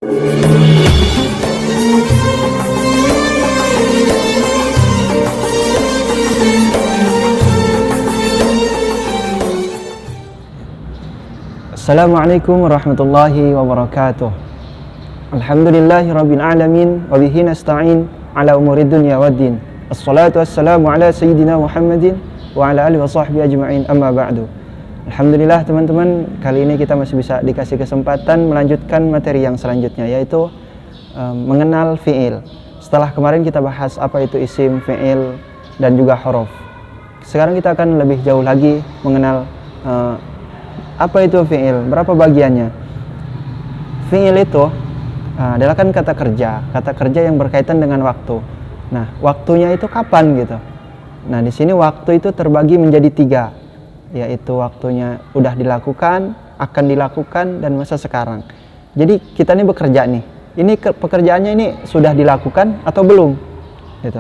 Assalamualaikum warahmatullahi wabarakatuh. Alhamdulillahi rabbil alamin wa bihi nasta'in ala umuri dunya waddin. Assalatu wassalamu ala sayyidina Muhammadin wa ala alihi wa sahbihi ajma'in, amma ba'du. Alhamdulillah teman-teman, kali ini kita masih bisa dikasih kesempatan melanjutkan materi yang selanjutnya, yaitu mengenal fi'il. Setelah kemarin kita bahas apa itu isim, fi'il, dan juga huruf. Sekarang kita akan lebih jauh lagi mengenal apa itu fi'il, berapa bagiannya. Fi'il itu adalah kan kata kerja yang berkaitan dengan waktu. Nah, waktunya itu kapan gitu. Nah, di sini waktu itu terbagi menjadi 3, yaitu waktunya udah dilakukan, akan dilakukan, dan masa sekarang. Jadi kita ini bekerja nih. Ini pekerjaannya ini sudah dilakukan atau belum? Gitu.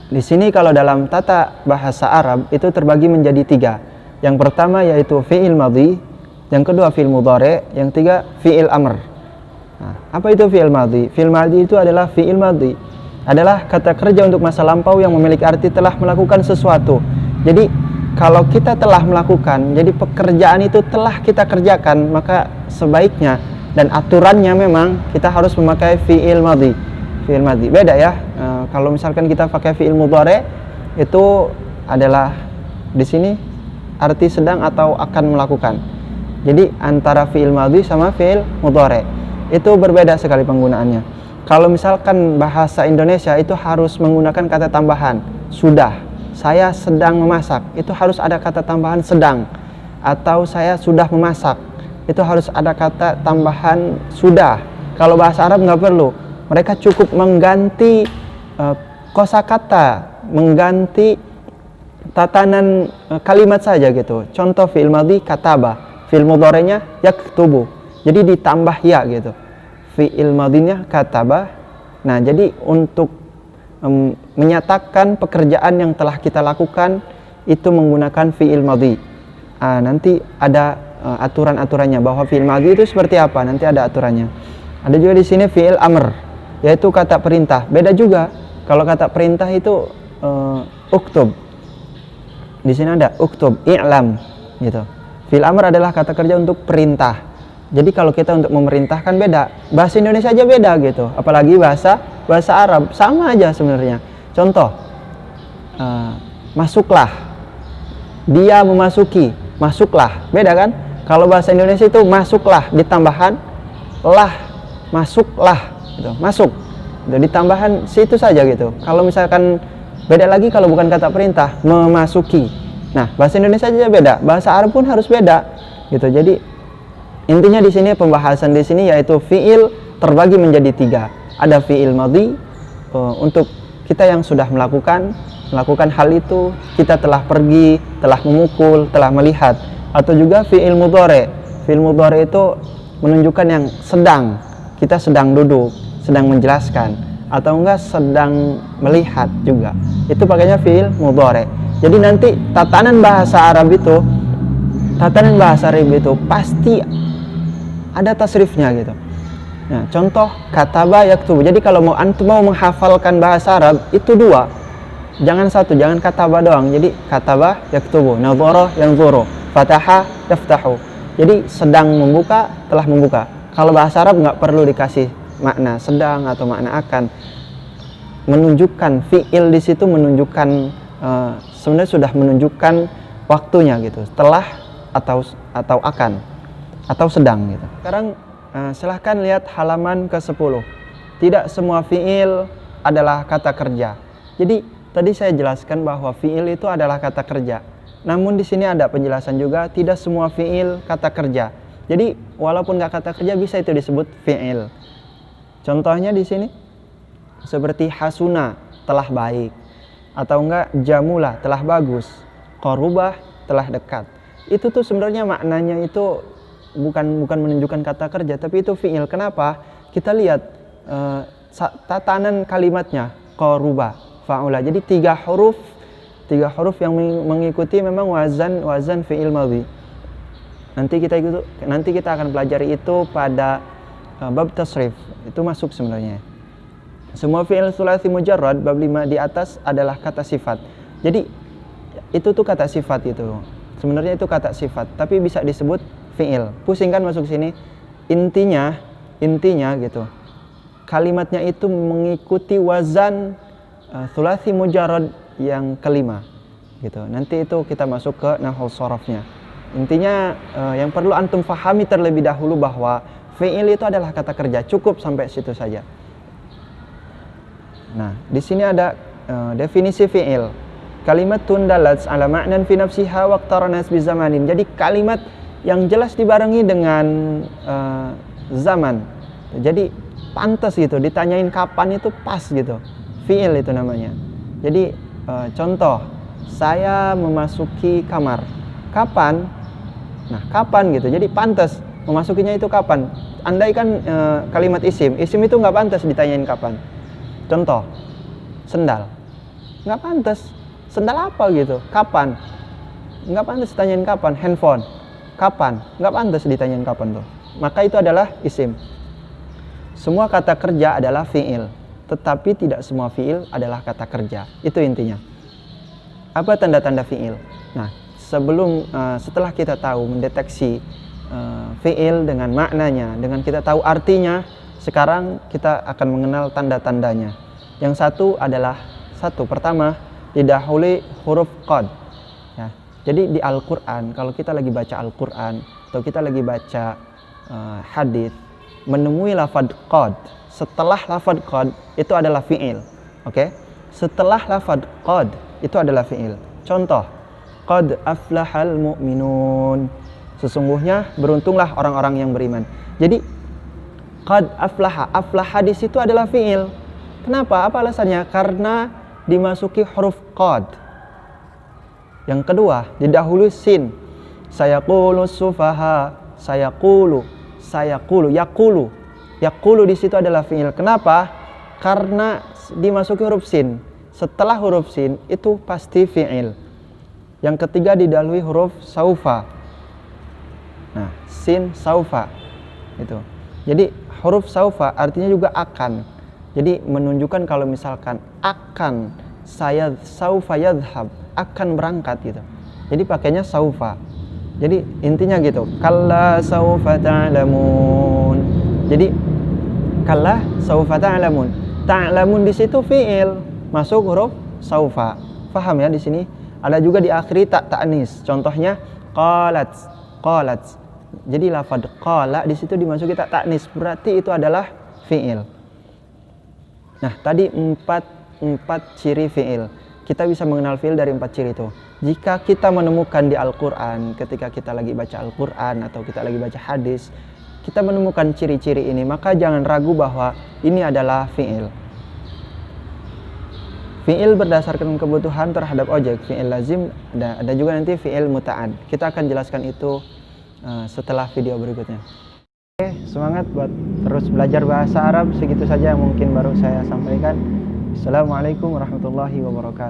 Di sini kalau dalam tata bahasa Arab itu terbagi menjadi 3. Yang pertama yaitu fi'il madhi, yang kedua fi'il mudhari, yang ketiga fi'il amr. Nah, apa itu fi'il madhi? Fi'il madhi itu adalah fi'il madhi, adalah kata kerja untuk masa lampau yang memiliki arti telah melakukan sesuatu. Jadi kalau kita telah melakukan, jadi pekerjaan itu telah kita kerjakan, maka sebaiknya dan aturannya memang kita harus memakai fi'il madhi. Fi'il madhi beda ya. Kalau misalkan kita pakai fi'il mudhari, itu adalah di sini arti sedang atau akan melakukan. Jadi antara fi'il madhi sama fi'il mudhari itu berbeda sekali penggunaannya. Kalau misalkan bahasa Indonesia itu harus menggunakan kata tambahan sudah. Saya sedang memasak, itu harus ada kata tambahan sedang. Atau saya sudah memasak, itu harus ada kata tambahan sudah. Kalau bahasa Arab nggak perlu. Mereka cukup mengganti kosakata, mengganti tatanan kalimat saja gitu. Contoh fi'il madhi kataba, fi'il mudhari'nya yaktubu. Jadi ditambah ya gitu. Fi'il madhinya kataba. Nah, jadi untuk menyatakan pekerjaan yang telah kita lakukan itu menggunakan fi'il madhi. Nanti ada aturan-aturannya bahwa fi'il madhi itu seperti apa, nanti ada aturannya. Ada juga di sini fi'il amr, yaitu kata perintah. Beda juga. Kalau kata perintah itu uktub. Di sini ada uktub, i'lam gitu. Fi'il amr adalah kata kerja untuk perintah. Jadi kalau kita untuk memerintahkan beda. Bahasa Indonesia aja beda gitu. Apalagi bahasa Arab sama aja sebenarnya. Contoh, masuklah. Dia memasuki, masuklah. Beda kan? Kalau bahasa Indonesia itu masuklah ditambahan lah, masuklah gitu. Masuk. Gitu, ditambahan situ saja gitu. Kalau misalkan beda lagi kalau bukan kata perintah, memasuki. Nah, bahasa Indonesia aja beda, bahasa Arab pun harus beda, gitu. Jadi intinya di sini pembahasan di sini yaitu fi'il terbagi menjadi 3. Ada fi'il madhi untuk kita yang sudah melakukan hal itu, kita telah pergi, telah memukul, telah melihat. Atau juga fi'il mudhari. Fi'il mudhari itu menunjukkan yang sedang, kita sedang duduk, sedang menjelaskan. Atau enggak sedang melihat juga, itu pakainya fi'il mudhari. Jadi nanti tatanan bahasa Arab itu pasti ada tasrifnya gitu. Nah, contoh kataba yaktubu. Jadi kalau antum mau menghafalkan bahasa Arab itu 2, jangan 1, jangan kataba doang. Jadi kataba yaktubu, nadhara yanzuru, fataha yaftahu. Jadi sedang membuka, telah membuka. Kalau bahasa Arab nggak perlu dikasih makna sedang atau makna akan, menunjukkan fi'il di situ menunjukkan sebenarnya sudah menunjukkan waktunya gitu, setelah atau akan atau sedang gitu. Sekarang silahkan lihat halaman ke-10. Tidak semua fi'il adalah kata kerja. Jadi tadi saya jelaskan bahwa fi'il itu adalah kata kerja. Namun di sini ada penjelasan juga, tidak semua fi'il kata kerja. Jadi walaupun nggak kata kerja bisa itu disebut fi'il. Contohnya di sini seperti hasuna, telah baik, atau enggak jamula, telah bagus, qarubah, telah dekat. Itu tuh sebenarnya maknanya itu bukan menunjukkan kata kerja, tapi itu fi'il. Kenapa? Kita lihat tatanan kalimatnya, qarubah, fa'ula. Jadi 3 huruf yang mengikuti memang wazan fi'il madhi. Nanti kita akan pelajari itu pada bab tasrif itu masuk sebenarnya. Semua fi'il tsulats mujarrad bab 5 di atas adalah kata sifat. Jadi itu tuh kata sifat itu. Sebenarnya itu kata sifat, tapi bisa disebut fi'il. Pusing kan masuk sini. Intinya gitu. Kalimatnya itu mengikuti wazan tsulats mujarrad yang kelima gitu. Nanti itu kita masuk ke nahwu sharafnya. Intinya yang perlu antum fahami terlebih dahulu bahwa fi'il itu adalah kata kerja. Cukup sampai situ saja. Nah, di sini ada definisi fi'il. Kalimatun dalat ala ma'nan fi nafsiha waqtaranas bi zamanin. Jadi kalimat yang jelas dibarengi dengan zaman. Jadi pantas gitu, ditanyain kapan itu pas gitu. Fi'il itu namanya. Jadi contoh, saya memasuki kamar. Kapan? Nah, kapan gitu. Jadi pantas memasukinya itu kapan. Andai kan kalimat isim itu nggak pantas ditanyain kapan. Contoh, sendal. Nggak pantas. Sendal apa gitu? Kapan? Nggak pantas ditanyain kapan. Handphone. Kapan? Nggak pantas ditanyain kapan tuh. Maka itu adalah isim. Semua kata kerja adalah fi'il. Tetapi tidak semua fi'il adalah kata kerja. Itu intinya. Apa tanda-tanda fi'il? Nah, setelah kita tahu mendeteksi fi'il dengan maknanya, dengan kita tahu artinya, sekarang kita akan mengenal tanda-tandanya. Yang pertama, didahului huruf qad. Ya. Jadi di Al-Quran, kalau kita lagi baca Al-Quran atau kita lagi baca hadis, menemui lafadz qad, setelah lafadz qad itu adalah fi'il. Oke? Setelah lafadz qad itu adalah fi'il. Contoh, qad aflahal mu'minun. Sesungguhnya beruntunglah orang-orang yang beriman. Jadi qad aflaha di situ adalah fi'il. Kenapa? Apa alasannya? Karena dimasuki huruf qad. Yang kedua, didahului sin. Sayaqulu sufaha, yaqulu di situ adalah fi'il. Kenapa? Karena dimasuki huruf sin. Setelah huruf sin itu pasti fi'il. Yang ketiga didahului huruf saufa. Nah, sin saufa itu. Jadi huruf saufa artinya juga akan. Jadi menunjukkan kalau misalkan akan, saya saufa yadhhab, akan berangkat gitu. Jadi pakainya saufa. Jadi intinya gitu. Kalla saufa ta'lamun. Jadi kalla saufa ta'lamun. Ta'lamun di situ fi'il, masuk huruf saufa. Paham ya di sini? Ada juga diakhiri tak ta'nis. Contohnya qalat. Jadi lafadz qala di situ dimasuki tak ta'nis, berarti itu adalah fi'il. Nah, tadi empat ciri fi'il. Kita bisa mengenal fi'il dari 4 ciri itu. Jika kita menemukan di Al-Quran, ketika kita lagi baca Al-Quran atau kita lagi baca hadis, kita menemukan ciri-ciri ini, maka jangan ragu bahwa ini adalah fi'il. Fi'il berdasarkan kebutuhan terhadap objek, fi'il lazim, ada juga nanti fi'il muta'ad. Kita akan jelaskan itu setelah video berikutnya. Oke, semangat buat terus belajar bahasa Arab. Segitu saja yang mungkin baru saya sampaikan. Assalamualaikum warahmatullahi wabarakatuh.